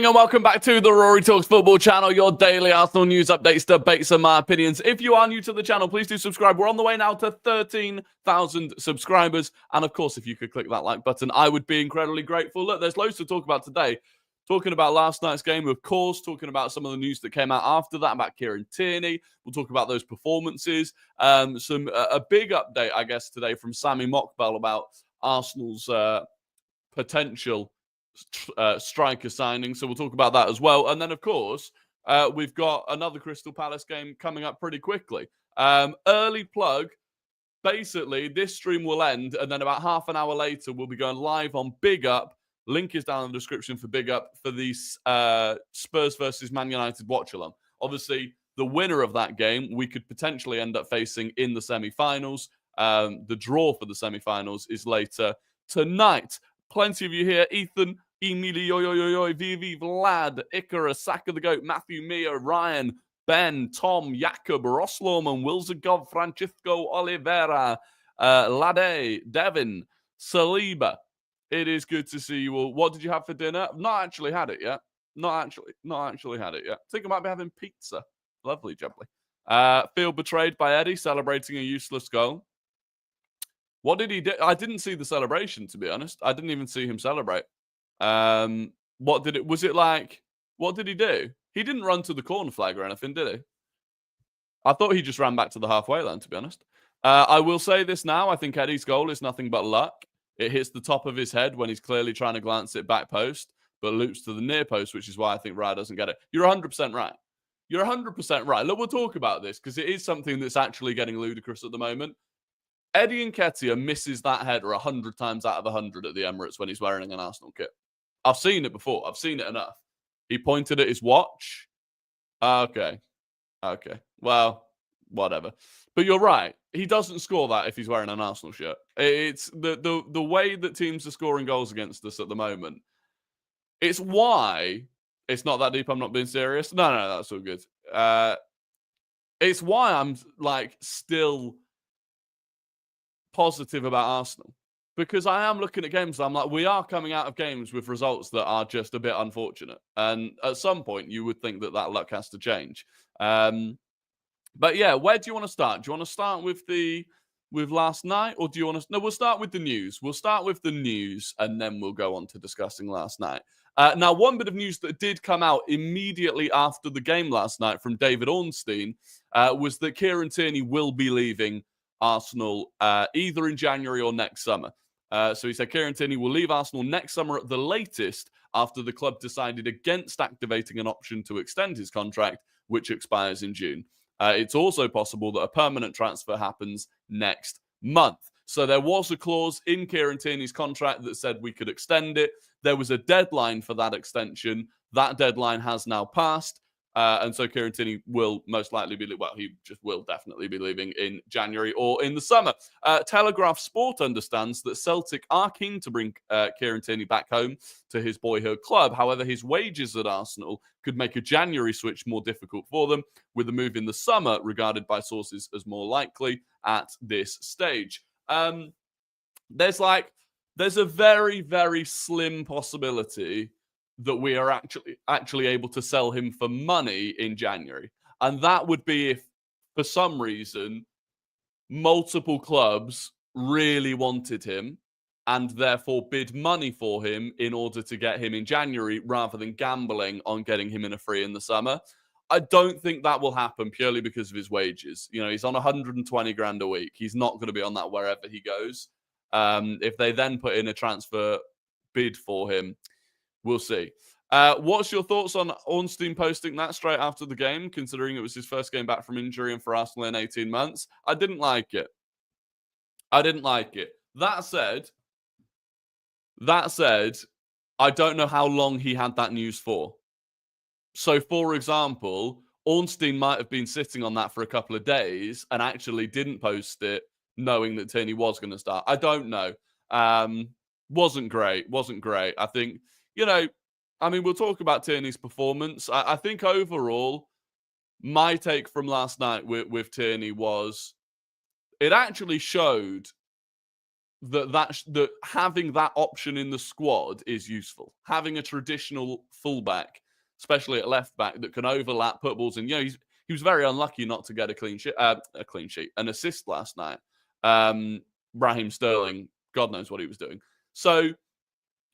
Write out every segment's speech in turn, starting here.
evening and welcome back to the Rory Talks Football channel, your daily Arsenal news updates, debates and my opinions. If you are new to the channel, please do subscribe. We're on the way now to 13,000 subscribers. And of course, if you could click that like button, I would be incredibly grateful. Look, there's loads to talk about today. Talking about last night's game, of course, talking about some of the news that came out after that, about Kieran Tierney. We'll talk about those performances. A big update, I guess, today from Sammy Mockbell about Arsenal's potential striker signing, so we'll talk about that as well. And then, of course, we've got another Crystal Palace game coming up pretty quickly. Early plug, basically, this stream will end, and then about half an hour later, we'll be going live on Big Up. Link is down in the description for Big Up for the Spurs versus Man United watch-along. Obviously, the winner of that game, we could potentially end up facing in the semi-finals. The draw for the semi-finals is later tonight. Plenty of you here. Ethan, Emilio, Vivi, Vlad, Icarus, Saka the Goat, Matthew, Mia, Ryan, Ben, Tom, Jakob, Roslorman, Wilzagov, Francisco Oliveira, Lade, Devin, Saliba. It is good to see you all. What did you have for dinner? I've not actually had it yet. Not actually had it yet. I think I might be having pizza. Lovely, jubbly. Feel betrayed by Eddie, celebrating a useless goal. What did he do? I didn't see the celebration, to be honest. I didn't even see him celebrate. What did he do? He didn't run to the corner flag or anything, did he? I thought he just ran back to the halfway line, to be honest. I will say this now. I think Eddie's goal is nothing but luck. It hits the top of his head when he's clearly trying to glance it back post, but loops to the near post, which is why I think Raya doesn't get it. You're 100% right. You're 100% right. Look, we'll talk about this because it is something that's actually getting ludicrous at the moment. Eddie Nketiah misses that header 100 times out of 100 at the Emirates when he's wearing an Arsenal kit. I've seen it before. I've seen it enough. He pointed at his watch. Okay. Well, whatever. But you're right. He doesn't score that if he's wearing an Arsenal shirt. It's the way that teams are scoring goals against us at the moment. It's why it's not that deep. I'm not being serious. No, that's all good. It's why I'm still positive about Arsenal, because I am looking at games and I'm like, we are coming out of games with results that are just a bit unfortunate, and at some point you would think that luck has to change. But yeah, where do you want to start? Do you want to start with last night, or do you want to? No, we'll start with the news. We'll start with the news, and then we'll go on to discussing last night. Now, one bit of news that did come out immediately after the game last night from David Ornstein was that Kieran Tierney will be leaving Arsenal either in January or next summer. So he said Kieran Tierney will leave Arsenal next summer at the latest after the club decided against activating an option to extend his contract, which expires in June. It's also possible that a permanent transfer happens next month. So there was a clause in Kieran Tierney's contract that said we could extend it. There was a deadline for that extension. That deadline has now passed. And so Kieran Tierney will most likely be, he just will definitely be leaving in January or in the summer. Telegraph Sport understands that Celtic are keen to bring Kieran Tierney back home to his boyhood club. However, his wages at Arsenal could make a January switch more difficult for them, with a move in the summer regarded by sources as more likely at this stage. There's a very, very slim possibility that we are actually able to sell him for money in January. And that would be if, for some reason, multiple clubs really wanted him and therefore bid money for him in order to get him in January rather than gambling on getting him in a free in the summer. I don't think that will happen purely because of his wages. You know, he's on 120 grand a week. He's not going to be on that wherever he goes. If they then put in a transfer bid for him, we'll see. What's your thoughts on Ornstein posting that straight after the game, considering it was his first game back from injury and for Arsenal in 18 months? I didn't like it. That said, I don't know how long he had that news for. So, for example, Ornstein might have been sitting on that for a couple of days and actually didn't post it knowing that Tierney was going to start. I don't know. Wasn't great. I think, we'll talk about Tierney's performance. I think overall, my take from last night with Tierney was it actually showed that having that option in the squad is useful. Having a traditional fullback, especially at left back, that can overlap, put balls in. He was very unlucky not to get an assist last night. Raheem Sterling, God knows what he was doing. So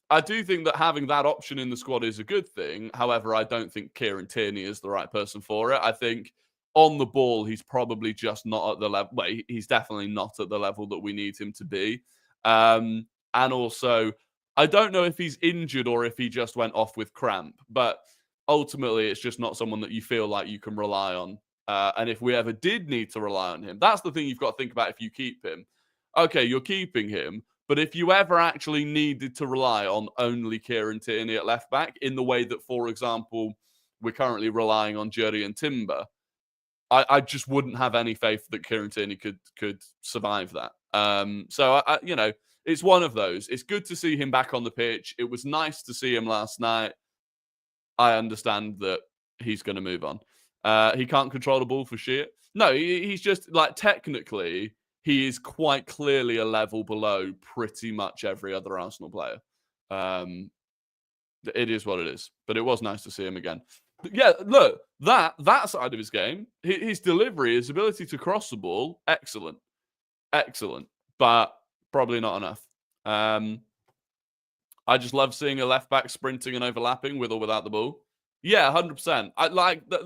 I do think that having that option in the squad is a good thing. However, I don't think Kieran Tierney is the right person for it. I think on the ball, he's probably just not at the level. Well, he's definitely not at the level that we need him to be. And also, I don't know if he's injured or if he just went off with cramp. But ultimately, it's just not someone that you feel like you can rely on. And if we ever did need to rely on him, that's the thing you've got to think about if you keep him. Okay, you're keeping him. But if you ever actually needed to rely on only Kieran Tierney at left back in the way that, for example, we're currently relying on Jury and Timber, I just wouldn't have any faith that Kieran Tierney could survive that. So it's one of those. It's good to see him back on the pitch. It was nice to see him last night. I understand that he's going to move on. He can't control the ball for shit. No, he's just like technically. He is quite clearly a level below pretty much every other Arsenal player. It is what it is. But it was nice to see him again. But yeah, look, that side of his game, his delivery, his ability to cross the ball, excellent. Excellent. But probably not enough. I just love seeing a left back sprinting and overlapping with or without the ball. Yeah, 100%.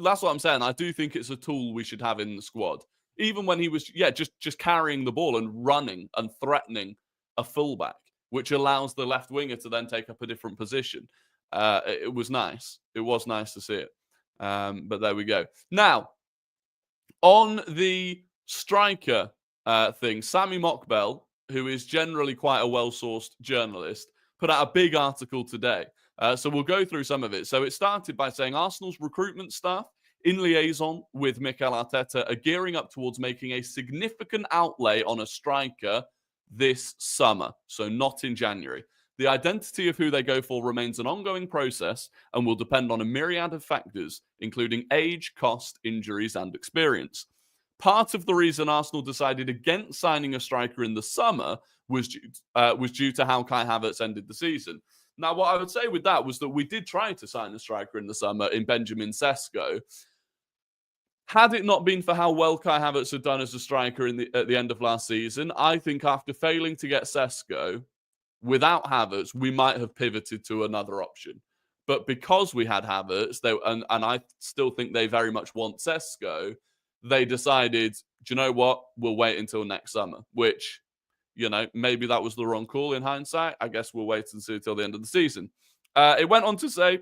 That's what I'm saying. I do think it's a tool we should have in the squad. Even when he was, just carrying the ball and running and threatening a fullback, which allows the left winger to then take up a different position. It was nice. It was nice to see it. But there we go. Now, on the striker thing, Sammy Mockbell, who is generally quite a well-sourced journalist, put out a big article today. So we'll go through some of it. So it started by saying Arsenal's recruitment staff, in liaison with Mikel Arteta, are gearing up towards making a significant outlay on a striker this summer, so not in January. The identity of who they go for remains an ongoing process and will depend on a myriad of factors, including age, cost, injuries, and experience. Part of the reason Arsenal decided against signing a striker in the summer was due to how Kai Havertz ended the season. Now, what I would say with that was that we did try to sign a striker in the summer in Benjamin Sesko. Had it not been for how well Kai Havertz had done as a striker at the end of last season, I think after failing to get Sesko, without Havertz, we might have pivoted to another option. But because we had Havertz, and I still think they very much want Sesko, they decided, do you know what? We'll wait until next summer, which, maybe that was the wrong call in hindsight. I guess we'll wait and see until the end of the season. It went on to say,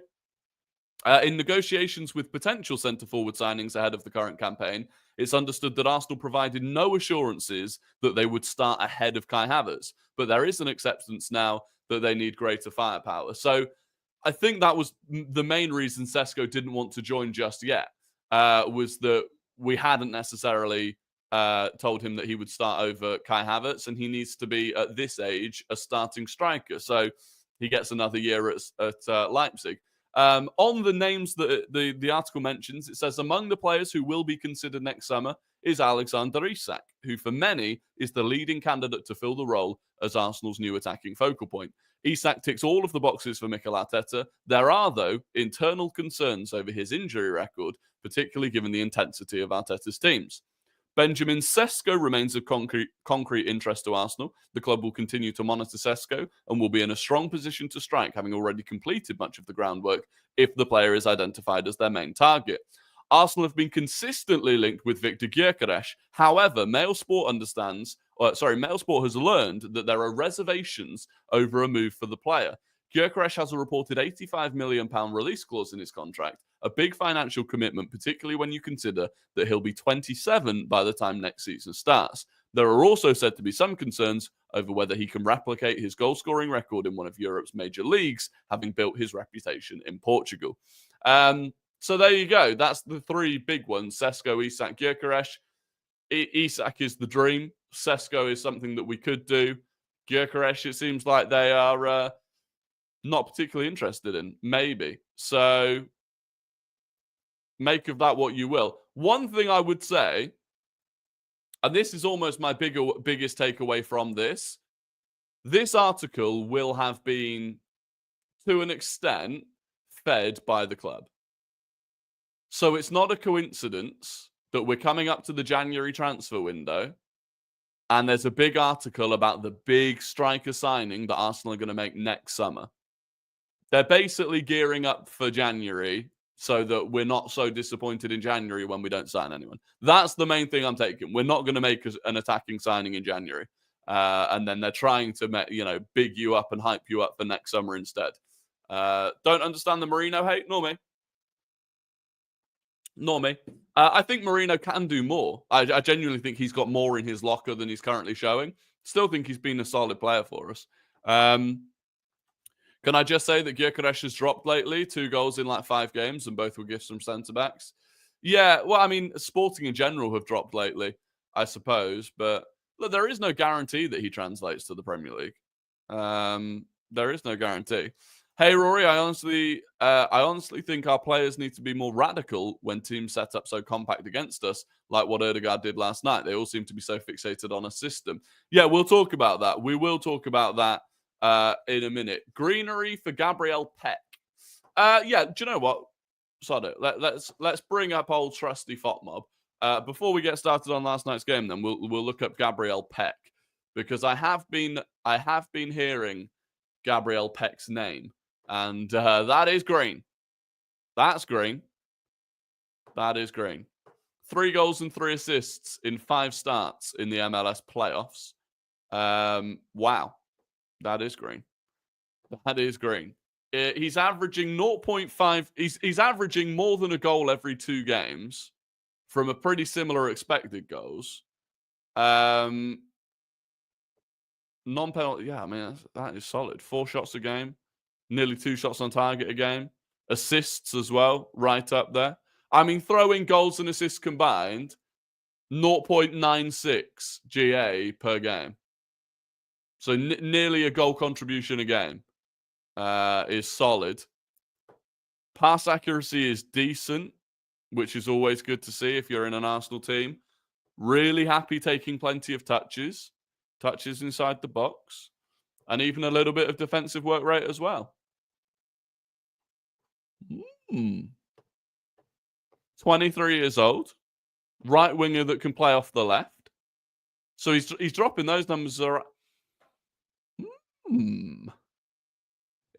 in negotiations with potential centre-forward signings ahead of the current campaign, it's understood that Arsenal provided no assurances that they would start ahead of Kai Havertz. But there is an acceptance now that they need greater firepower. So I think that was the main reason Sesko didn't want to join just yet, was that we hadn't necessarily told him that he would start over Kai Havertz, and he needs to be, at this age, a starting striker. So he gets another year at Leipzig. On the names that the article mentions, it says among the players who will be considered next summer is Alexander Isak, who for many is the leading candidate to fill the role as Arsenal's new attacking focal point. Isak ticks all of the boxes for Mikel Arteta. There are, though, internal concerns over his injury record, particularly given the intensity of Arteta's teams. Benjamin Sesko remains of concrete interest to Arsenal. The club will continue to monitor Sesko and will be in a strong position to strike, having already completed much of the groundwork if the player is identified as their main target. Arsenal have been consistently linked with Victor Gyokeres. However, Mail Sport has learned that there are reservations over a move for the player. Gyokeres has a reported £85 million release clause in his contract, a big financial commitment, particularly when you consider that he'll be 27 by the time next season starts. There are also said to be some concerns over whether he can replicate his goal-scoring record in one of Europe's major leagues, having built his reputation in Portugal. So there you go. That's the three big ones: Sesko, Isak, Gyokeres. Isak is the dream. Sesko is something that we could do. Gyokeres, it seems like they are not particularly interested in, maybe. So make of that what you will. One thing I would say, and this is almost my biggest takeaway from this, This article will have been, to an extent, fed by the club. So it's not a coincidence that we're coming up to the January transfer window and there's a big article about the big striker signing that Arsenal are going to make next summer. They're basically gearing up for January so that we're not so disappointed in January when we don't sign anyone. That's the main thing I'm taking. We're not going to make an attacking signing in January. And then they're trying to, big you up and hype you up for next summer instead. Don't understand the Merino hate? Nor me. I think Merino can do more. I genuinely think he's got more in his locker than he's currently showing. Still think he's been a solid player for us. Can I just say that Gyokeres has dropped lately? 2 goals in like 5 games, and both were gifts from centre-backs. Yeah, well, I mean, Sporting in general have dropped lately, I suppose. But look, there is no guarantee that he translates to the Premier League. There is no guarantee. Hey, Rory, I honestly think our players need to be more radical when teams set up so compact against us, like what Ødegaard did last night. They all seem to be so fixated on a system. Yeah, we'll talk about that. We will talk about that in a minute. Greenery for Gabriel Peck. Yeah, do you know what? Sorry, let's bring up old trusty FOTMob. Before we get started on last night's game, then we'll look up Gabriel Peck, because I have been hearing Gabriel Peck's name, and that is green. That's green. That is green. 3 goals and 3 assists in 5 starts in the MLS playoffs. Wow. That is green. That is green. He's averaging 0.5. He's averaging more than a goal every 2 games from a pretty similar expected goals. Non-penalty. Yeah, I mean, that is solid. 4 shots a game. Nearly 2 shots on target a game. Assists as well, right up there. I mean, throwing goals and assists combined, 0.96 GA per game. So nearly a goal contribution a game is solid. Pass accuracy is decent, which is always good to see if you're in an Arsenal team. Really happy taking plenty of touches inside the box, and even a little bit of defensive work rate as well. 23 years old, right winger that can play off the left. So he's dropping those numbers.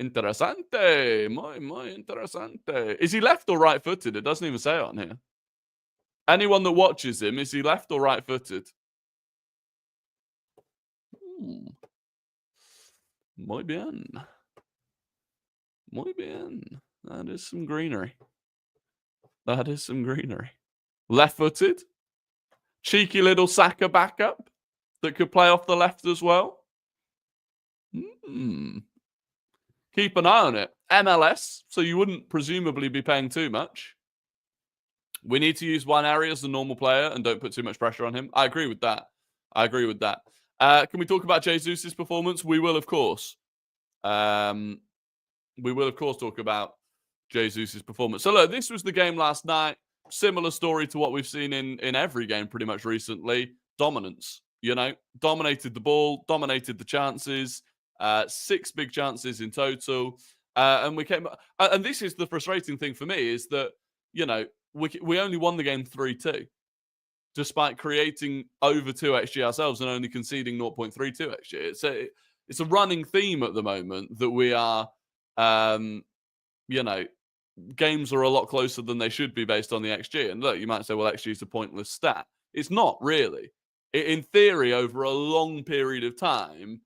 Interessante. Muy interessante. Is he left or right-footed? It doesn't even say it on here. Anyone that watches him, is he left or right-footed? Muy bien. Muy bien. That is some greenery. That is some greenery. Left-footed. Cheeky little Saka backup that could play off the left as well. Keep an eye on it. MLS, so you wouldn't presumably be paying too much. We need to use one area as a normal player and don't put too much pressure on him. I agree with that. Can we talk about Jesus' performance? We will, of course. We will, of course, talk about Jesus' performance. So, look, this was the game last night. Similar story to what we've seen in every game pretty much recently. Dominance, dominated the ball, dominated the chances. 6 big chances in total. And we came... and this is the frustrating thing for me, is that, we only won the game 3-2, despite creating over 2 XG ourselves and only conceding 0.32 XG. It's a running theme at the moment that we are, games are a lot closer than they should be based on the XG. And look, you might say, well, XG is a pointless stat. It's not really. In theory, over a long period of time,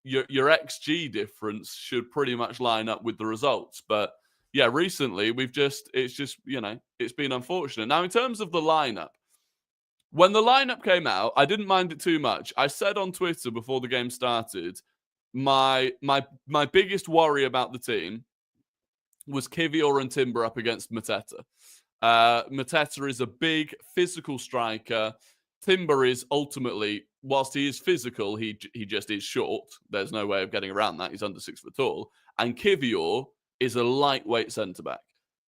your XG difference should pretty much line up with the results. But yeah, recently it's been unfortunate. Now, in terms of the lineup, when the lineup came out, I didn't mind it too much. I said on Twitter before the game started, my biggest worry about the team was Kiwior and Timber up against Mateta. Mateta is a big physical striker. Timber is ultimately, whilst he is physical, he just is short. There's no way of getting around that. He's under 6 foot tall. And Kiwior is a lightweight centre-back.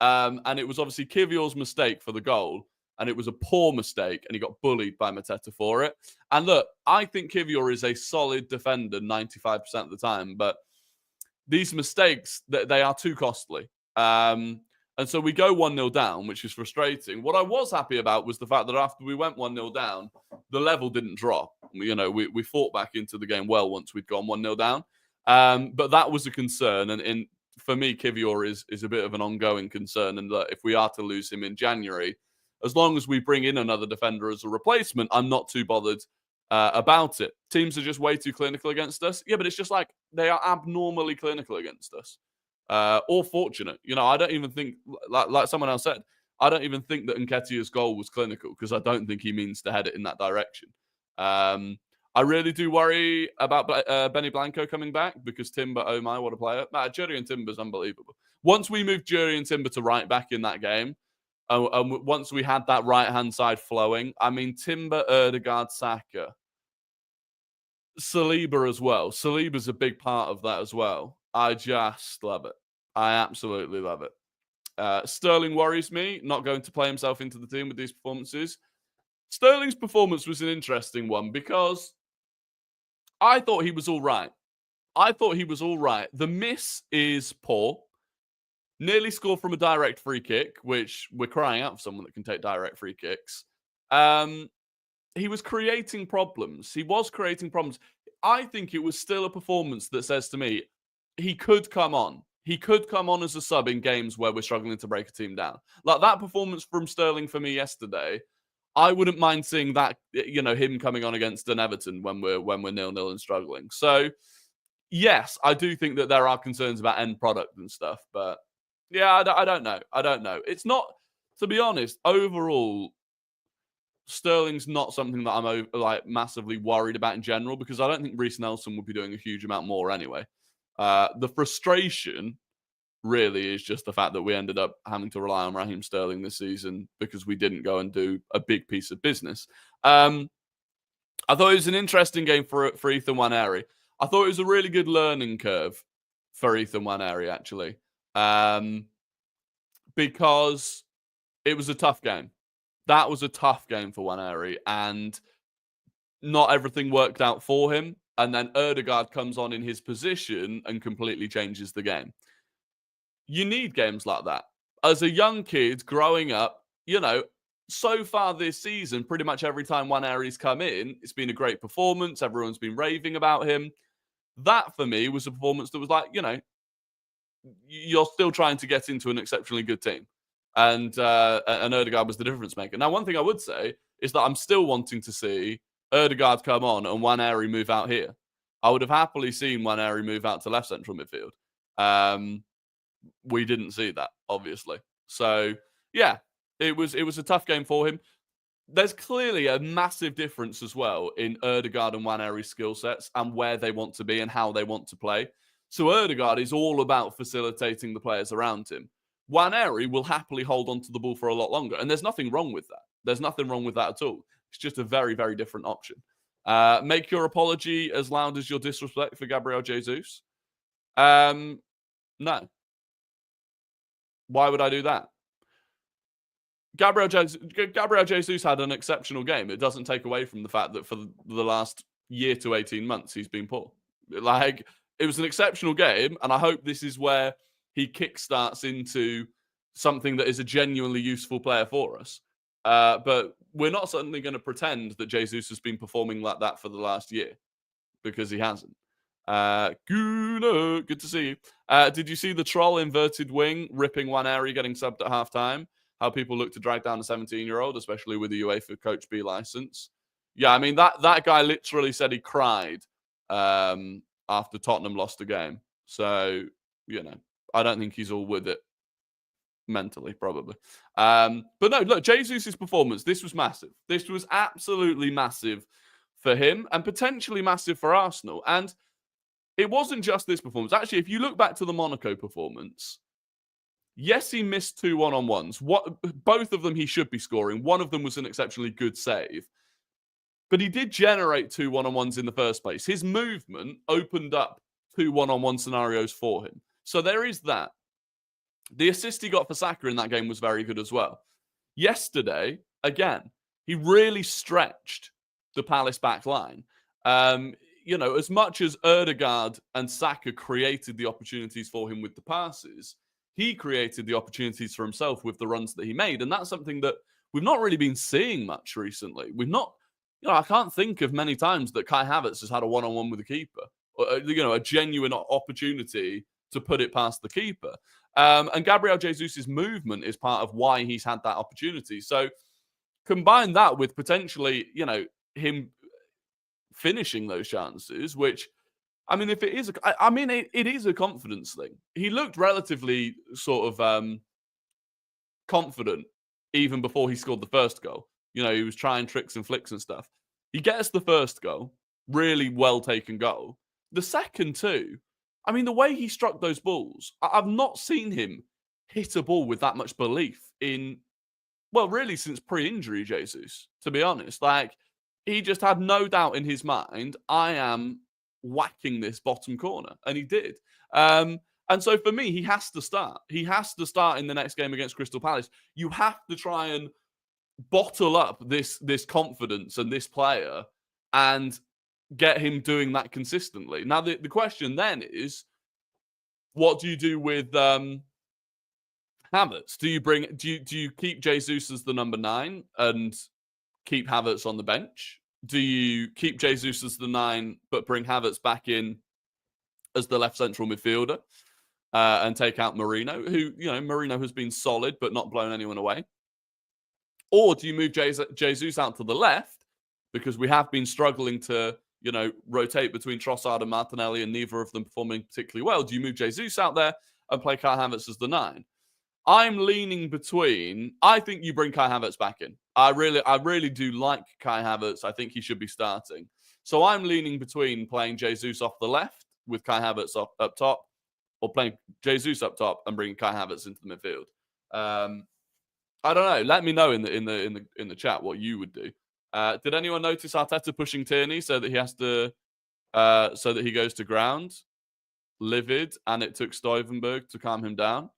And it was obviously Kiwior's mistake for the goal and it was a poor mistake, and he got bullied by Mateta for it. And look, I think Kiwior is a solid defender 95% of the time, but these mistakes, they are too costly. And so we go 1-0 down, which is frustrating. What I was happy about was the fact that after we went 1-0 down, the level didn't drop. We fought back into the game well once we'd gone 1-0 down. But that was a concern. And for me, Kiwior is a bit of an ongoing concern. And if we are to lose him in January, as long as we bring in another defender as a replacement, I'm not too bothered about it. Teams are just way too clinical against us. Yeah, but it's just like they are abnormally clinical against us. Or fortunate. I don't even think, like someone else said, I don't even think that Nketiah's goal was clinical because I don't think he means to head it in that direction. I really do worry about Benny Blanco coming back because Timber, oh my, what a player. Jurriën Timber's unbelievable. Once we moved Jurriën Timber to right back in that game, once we had that right-hand side flowing, I mean, Timber, Ødegaard, Saka, Saliba as well. Saliba's a big part of that as well. I just love it. I absolutely love it. Sterling worries me, not going to play himself into the team with these performances. Sterling's performance was an interesting one because I thought he was all right. The miss is poor. Nearly scored from a direct free kick, which we're crying out for someone that can take direct free kicks. He was creating problems. I think it was still a performance that says to me, he could come on. He could come on as a sub in games where we're struggling to break a team down. Like that performance from Sterling for me yesterday, I wouldn't mind seeing that, him coming on against an Everton when we're 0-0 and struggling. So, yes, I do think that there are concerns about end product and stuff, but yeah, I don't know. It's not, to be honest, overall, Sterling's not something that I'm massively worried about in general because I don't think Reece Nelson would be doing a huge amount more anyway. The frustration really is just the fact that we ended up having to rely on Raheem Sterling this season because we didn't go and do a big piece of business. I thought it was an interesting game for Ethan Nwaneri. I thought it was a really good learning curve for Ethan Nwaneri, actually, because it was a tough game. That was a tough game for Nwaneri, and not everything worked out for him. And then Ødegaard comes on in his position and completely changes the game. You need games like that. As a young kid growing up, so far this season, pretty much every time Nwaneri's come in, it's been a great performance. Everyone's been raving about him. That, for me, was a performance that was like, you're still trying to get into an exceptionally good team. And Ødegaard was the difference maker. Now, one thing I would say is that I'm still wanting to see Ødegaard come on and Nwaneri move out here. I would have happily seen Nwaneri move out to left central midfield. We didn't see that, obviously. So, yeah, it was a tough game for him. There's clearly a massive difference as well in Ødegaard and Nwaneri's skill sets and where they want to be and how they want to play. So Ødegaard is all about facilitating the players around him. Nwaneri will happily hold on to the ball for a lot longer. And there's nothing wrong with that. There's nothing wrong with that at all. It's just a very, very different option. Make your apology as loud as your disrespect for Gabriel Jesus. No. Why would I do that? Gabriel Jesus had an exceptional game. It doesn't take away from the fact that for the last year to 18 months, he's been poor. It was an exceptional game, and I hope this is where he kickstarts into something that is a genuinely useful player for us. But we're not suddenly going to pretend that Jesus has been performing like that for the last year, because he hasn't. Good to see you. Did you see the troll inverted wing ripping Nwaneri getting subbed at halftime? How people look to drag down a 17-year-old, especially with the UEFA Coach B license. Yeah, I mean, that guy literally said he cried after Tottenham lost the game. So, I don't think he's all with it mentally, probably. But no, look, Jesus' performance, this was massive. This was absolutely massive for him and potentially massive for Arsenal. And it wasn't just this performance. Actually, if you look back to the Monaco performance, yes, he missed 2 one-on-ones. Both of them he should be scoring. One of them was an exceptionally good save. But he did generate 2 one-on-ones in the first place. His movement opened up 2 one-on-one scenarios for him. So there is that. The assist he got for Saka in that game was very good as well. Yesterday, again, he really stretched the Palace back line. As much as Ødegaard and Saka created the opportunities for him with the passes, he created the opportunities for himself with the runs that he made. And that's something that we've not really been seeing much recently. We've not, I can't think of many times that Kai Havertz has had a one-on-one with the keeper, or, a genuine opportunity to put it past the keeper. And Gabriel Jesus' movement is part of why he's had that opportunity. So combine that with potentially, him finishing those chances, which, I mean, if it is, it is a confidence thing. He looked relatively sort of confident even before he scored the first goal. He was trying tricks and flicks and stuff. He gets the first goal, really well taken goal. The second two, I mean, the way he struck those balls, I've not seen him hit a ball with that much belief really since pre-injury Jesus, to be honest. Like, he just had no doubt in his mind, I am whacking this bottom corner. And he did. And so for me, he has to start. He has to start in the next game against Crystal Palace. You have to try and bottle up this confidence and this player and get him doing that consistently. Now, the question then is, what do you do with Havertz? Do you keep Jesus as the number 9 and keep Havertz on the bench? Do you keep Jesus as the 9 but bring Havertz back in as the left central midfielder and take out Marino, who, Marino has been solid but not blown anyone away? Or do you move Jesus out to the left, because we have been struggling to, rotate between Trossard and Martinelli and neither of them performing particularly well? Do you move Jesus out there and play Kai Havertz as the 9? I'm leaning between, I think you bring Kai Havertz back in. I really do like Kai Havertz. I think he should be starting. So I'm leaning between playing Jesus off the left with Kai Havertz up top, or playing Jesus up top and bringing Kai Havertz into the midfield. I don't know. Let me know in the chat what you would do. Did anyone notice Arteta pushing Tierney so that he has to, so that he goes to ground? Livid, and it took Stuyvenberg to calm him down.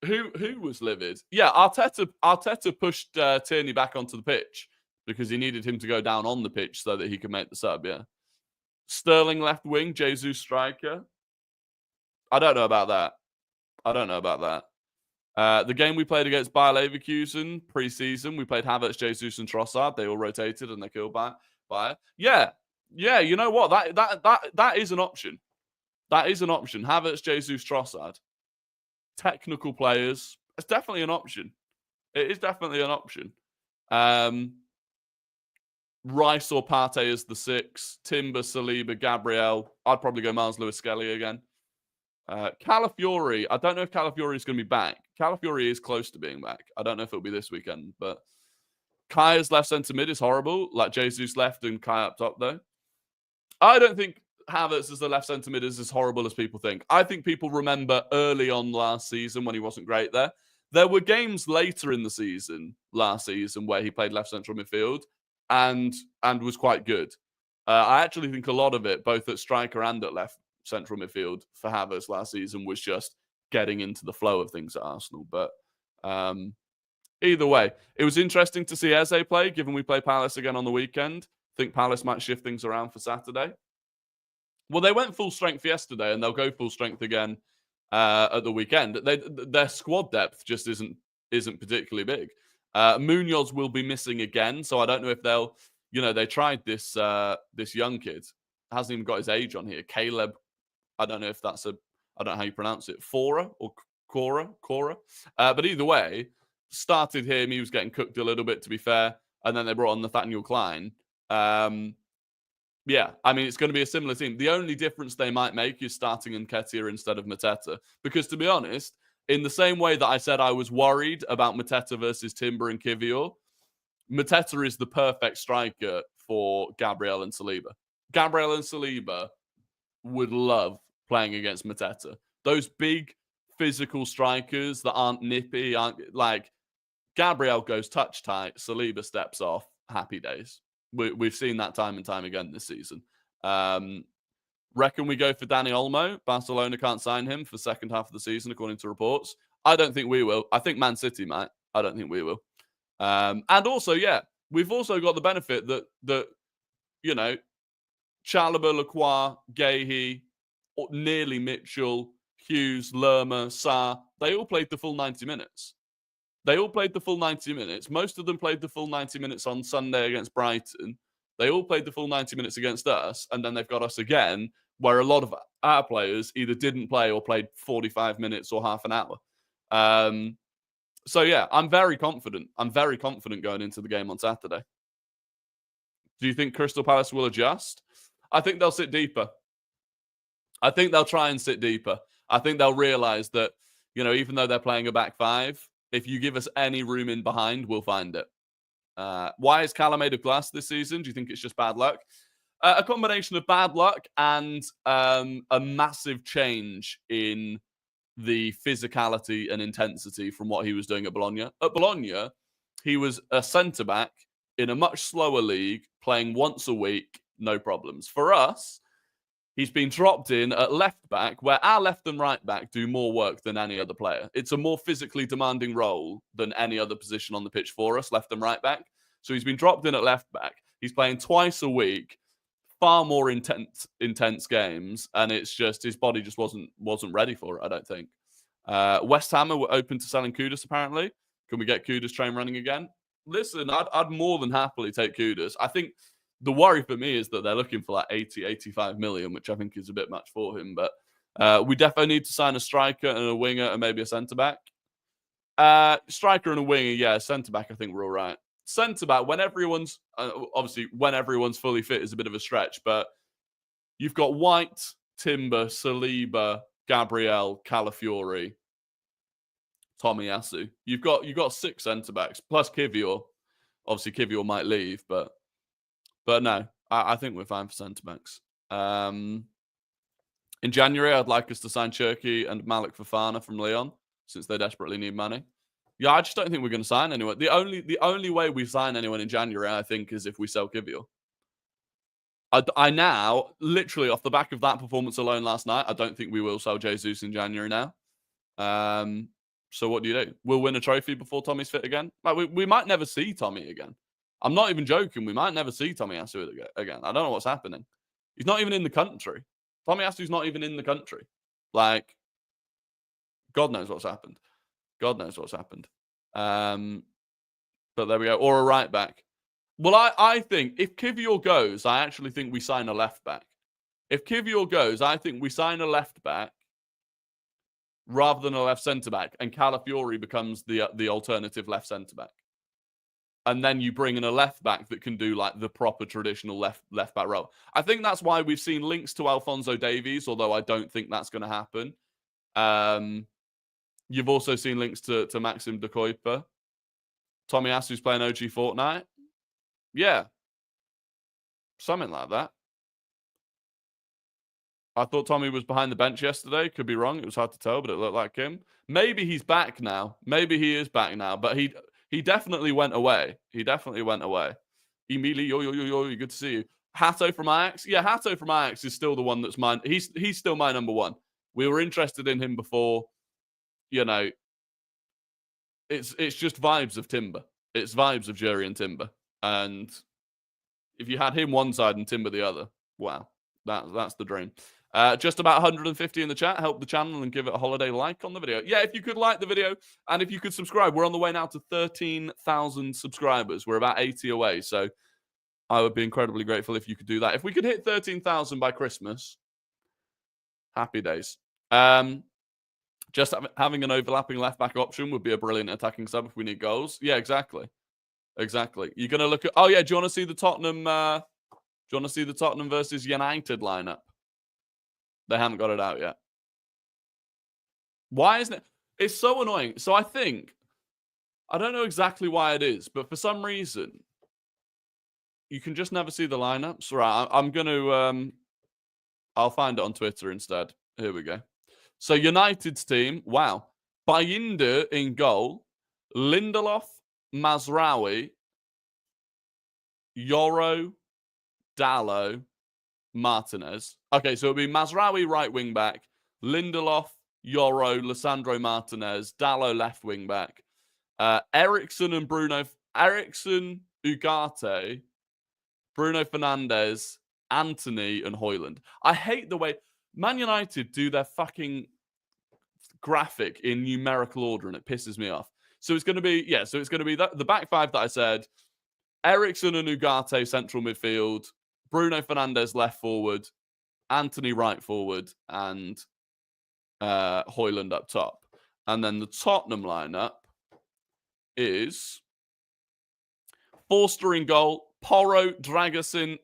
Who was livid? Yeah, Arteta pushed Tierney back onto the pitch because he needed him to go down on the pitch so that he could make the sub. Yeah, Sterling left wing, Jesus striker. I don't know about that. The game we played against Bayer Leverkusen pre-season, we played Havertz, Jesus, and Trossard. They all rotated and they killed Bayer. Yeah. You know what? That is an option. That is an option. Havertz, Jesus, Trossard. Technical players. It's definitely an option. It is definitely an option. Rice or Partey as the 6. Timber, Saliba, Gabriel. I'd probably go Miles Lewis-Skelly again. Calafiori. I don't know if Calafiori is going to be back. Calafiori is close to being back. I don't know if it'll be this weekend, but Kai as left centre mid is horrible. Like Jesus left and Kai up top, though. I don't think Havertz as the left centre mid is as horrible as people think. I think people remember early on last season when he wasn't great there. There were games later in the season, last season, where he played left central midfield and was quite good. I actually think a lot of it, both at striker and at left central midfield for Havertz last season, was just getting into the flow of things at Arsenal. But either way, it was interesting to see Eze play, given we play Palace again on the weekend. I think Palace might shift things around for Saturday. Well, they went full strength yesterday, and they'll go full strength again at the weekend. Their squad depth just isn't particularly big. Munoz will be missing again, so I don't know if they'll. They tried this young kid. Hasn't even got his age on here. Caleb. I don't know if that's I don't know how you pronounce it. Fora or Cora. But either way, started him. He was getting cooked a little bit, to be fair. And then they brought on Nathaniel Klein. Yeah, I mean, it's going to be a similar team. The only difference they might make is starting Nketiah instead of Mateta. Because to be honest, in the same way that I said I was worried about Mateta versus Timber and Kivior, Mateta is the perfect striker for Gabriel and Saliba. Gabriel and Saliba would love playing against Mateta. Those big physical strikers that aren't nippy, aren't like Gabriel goes touch tight, Saliba steps off, happy days. We've seen that time and time again this season. Reckon we go for Dani Olmo? Barcelona can't sign him for the second half of the season, according to reports. I don't think we will. I think Man City might. I don't think we will. And also, yeah, we've also got the benefit that you know, Chalobah, Lacroix, Gahey, nearly Mitchell, Hughes, Lerma, Sarr, they all played the full 90 minutes. They all played the full 90 minutes. Most of them played the full 90 minutes on Sunday against Brighton. They all played the full 90 minutes against us, and then they've got us again, where a lot of our players either didn't play or played 45 minutes or half an hour. So, yeah, I'm very confident. I'm very confident going into the game on Saturday. Do you think Crystal Palace will adjust? I think they'll sit deeper. I think they'll try and sit deeper. I think they'll realise that, even though they're playing a back five, if you give us any room in behind, we'll find it. Why is Callum made of glass this season? Do you think it's just bad luck? A combination of bad luck and a massive change in the physicality and intensity from what he was doing at Bologna. At Bologna, he was a centre-back in a much slower league, playing once a week, no problems. For us, he's been dropped in at left-back, where our left and right-back do more work than any other player. It's a more physically demanding role than any other position on the pitch for us, left and right-back. So he's been dropped in at left-back. He's playing twice a week, far more intense games, and it's just his body just wasn't ready for it, I don't think. West Ham were open to selling Kudus, apparently. Can we get Kudus train running again? Listen, I'd more than happily take Kudus. I think the worry for me is that they're looking for like 80, 85 million, which I think is a bit much for him. But we definitely need to sign a striker and a winger and maybe a centre-back. Striker and a winger, yeah. Centre-back, I think we're all right. Centre-back, when everyone's fully fit is a bit of a stretch, but you've got White, Timber, Saliba, Gabriel, Calafiori, Tomiyasu. You've got 6 centre-backs, plus Kivior. Obviously, Kivior might leave, but no, I think we're fine for centre-backs. In January, I'd like us to sign Cherki and Malik Fofana from Lyon, since they desperately need money. Yeah, I just don't think we're going to sign anyone. The only way we sign anyone in January, I think, is if we sell Kivior. I now, literally off the back of that performance alone last night, I don't think we will sell Jesus in January now. So what do? We'll win a trophy before Tommy's fit again? Like, we might never see Tommy again. I'm not even joking. We might never see Tomiyasu again. I don't know what's happening. He's not even in the country. Tomiyasu's not even in the country. Like, God knows what's happened. God knows what's happened. But there we go. Or a right back. Well, I think if Kivior goes, I actually think we sign a left back. If Kivior goes, I think we sign a left back rather than a left centre back, and Calafiori becomes the alternative left centre back. And then you bring in a left back that can do like the proper traditional left back role. I think that's why we've seen links to Alphonso Davies, although I don't think that's going to happen. You've also seen links to Maxim de Kuiper. Tomiyasu's playing OG Fortnite. Yeah. Something like that. I thought Tommy was behind the bench yesterday. Could be wrong. It was hard to tell, but it looked like him. Maybe he's back now. Maybe he is back now, but he definitely went away. He definitely went away. Emili, yo, good to see you. Hato from Ajax. Yeah, Hato from Ajax is still the one that's mine. He's still my number one. We were interested in him before. It's just vibes of Timber. It's vibes of Jury and Timber. And if you had him one side and Timber the other, wow, that's the dream. Just about 150 in the chat. Help the channel and give it a holiday like on the video. Yeah, if you could like the video and if you could subscribe. We're on the way now to 13,000 subscribers. We're about 80 away. So I would be incredibly grateful if you could do that. If we could hit 13,000 by Christmas, happy days. Just having an overlapping left-back option would be a brilliant attacking sub if we need goals. Yeah, exactly. Exactly. You're going to look at... Oh, yeah, do you want to see the Tottenham... versus United lineup? They haven't got it out yet. Why isn't it? It's so annoying. So I think... I don't know exactly why it is, but for some reason, you can just never see the lineups. Right, I'm going to... I'll find it on Twitter instead. Here we go. So United's team, wow. Bayindir in goal. Lindelof, Mazraoui, Yoro, Dallo, Martinez. Okay, so it'll be Mazraoui right wing back, Lindelof, Yoro, Lissandro Martinez, Dallo left wing back, Ericsson and Bruno Eriksen, Ugarte, Bruno Fernandes, Anthony, and Højlund. I hate the way Man United do their fucking graphic in numerical order, and it pisses me off. So it's going to be, the back five that I said: Eriksen and Ugarte central midfield, Bruno Fernandes left forward, Anthony right forward, and Højlund up top. And then the Tottenham lineup is Forster in goal, Porro, Dragusin,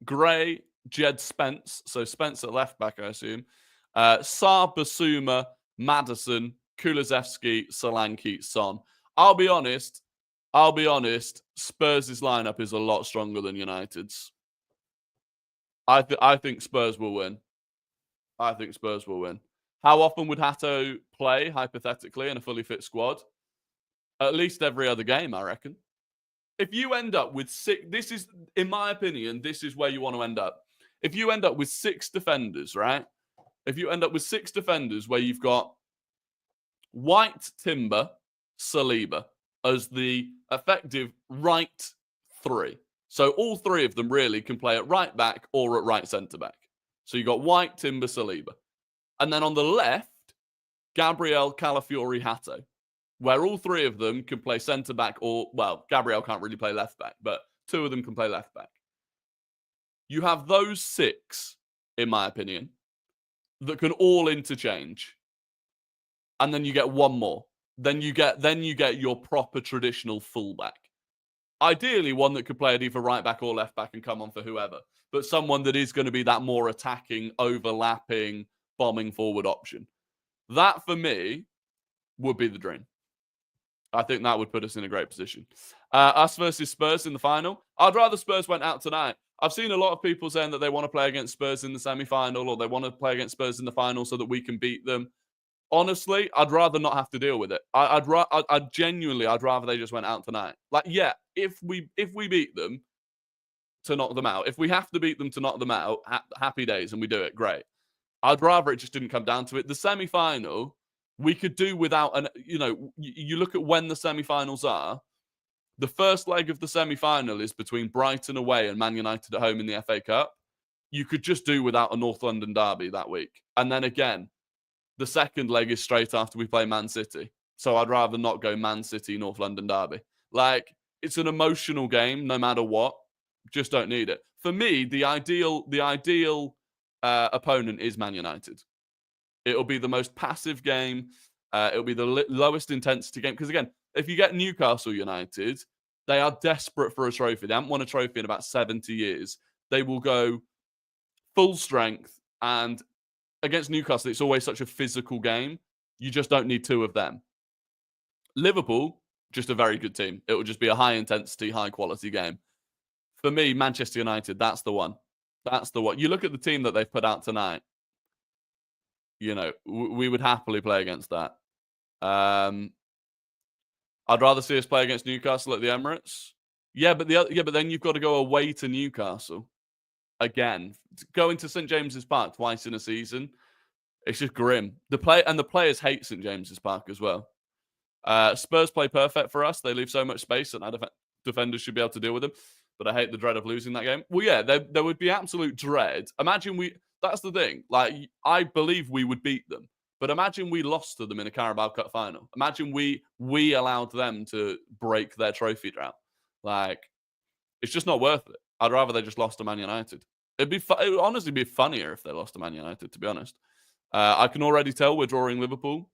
Gray, Jed Spence. So Spence at left back, I assume. Saar, Basuma, Maddison, Kulusevski, Solanke, Son. I'll be honest, Spurs' lineup is a lot stronger than United's. I think Spurs will win. How often would Hato play, hypothetically, in a fully fit squad? At least every other game, I reckon. If you end up with this is, in my opinion, this is where you want to end up. If you end up with 6 defenders, right? If you end up with 6 defenders where you've got White, Timber, Saliba as the effective right 3. So all 3 of them really can play at right back or at right centre back. So you've got White, Timber, Saliba. And then on the left, Gabriel, Calafiori, Hato, where all 3 of them can play centre back or, well, Gabriel can't really play left back, but 2 of them can play left back. You have those 6, in my opinion, that can all interchange. And then you get one more. Then you get your proper traditional fullback. Ideally, one that could play at either right back or left back and come on for whoever. But someone that is going to be that more attacking, overlapping, bombing forward option. That, for me, would be the dream. I think that would put us in a great position. Us versus Spurs in the final. I'd rather Spurs went out tonight. I've seen a lot of people saying that they want to play against Spurs in the semi-final, or they want to play against Spurs in the final so that we can beat them. Honestly, I'd rather not have to deal with it. I'd rather they just went out tonight. Like, yeah, if we beat them to knock them out, if we have to beat them to knock them out, happy days, and we do it, great. I'd rather it just didn't come down to it. The semi-final, we could do without, you look at when the semi-finals are. The first leg of the semi-final is between Brighton away and Man United at home in the FA Cup. You could just do without a North London derby that week. And then again, the second leg is straight after we play Man City. So I'd rather not go Man City, North London derby. Like, it's an emotional game no matter what. Just don't need it. For me, the ideal opponent is Man United. It'll be the most passive game. It'll be the lowest intensity game. Because again, if you get Newcastle United, they are desperate for a trophy. They haven't won a trophy in about 70 years. They will go full strength. And against Newcastle, it's always such a physical game. You just don't need 2 of them. Liverpool, just a very good team. It will just be a high intensity, high quality game. For me, Manchester United, that's the one. That's the one. You look at the team that they've put out tonight. We would happily play against that. I'd rather see us play against Newcastle at the Emirates. Yeah, but then you've got to go away to Newcastle again. Going to St James's Park twice in a season, it's just grim. The players hate St James's Park as well. Spurs play perfect for us. They leave so much space, and our defenders should be able to deal with them. But I hate the dread of losing that game. Well, yeah, there would be absolute dread. Imagine that's the thing. Like, I believe we would beat them. But imagine we lost to them in a Carabao Cup final. Imagine we allowed them to break their trophy drought. Like, it's just not worth it. I'd rather they just lost to Man United. It would honestly be funnier if they lost to Man United, to be honest. I can already tell we're drawing Liverpool.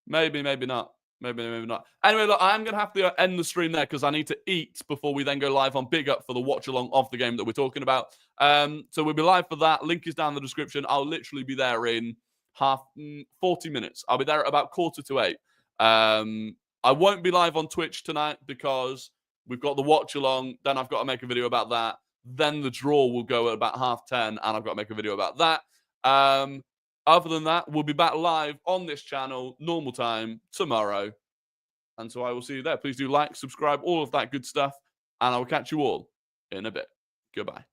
Maybe not. Maybe not. Anyway, look, I'm going to have to end the stream there because I need to eat before we then go live on Big Up for the watch-along of the game that we're talking about. So we'll be live for that. Link is down in the description. I'll literally be there in 40 minutes. I'll be there at about 7:45. I won't be live on Twitch tonight because we've got the watch-along. Then I've got to make a video about that. Then the draw will go at about 10:30, and I've got to make a video about that. Other than that, we'll be back live on this channel, normal time, tomorrow. And so I will see you there. Please do like, subscribe, all of that good stuff. And I will catch you all in a bit. Goodbye.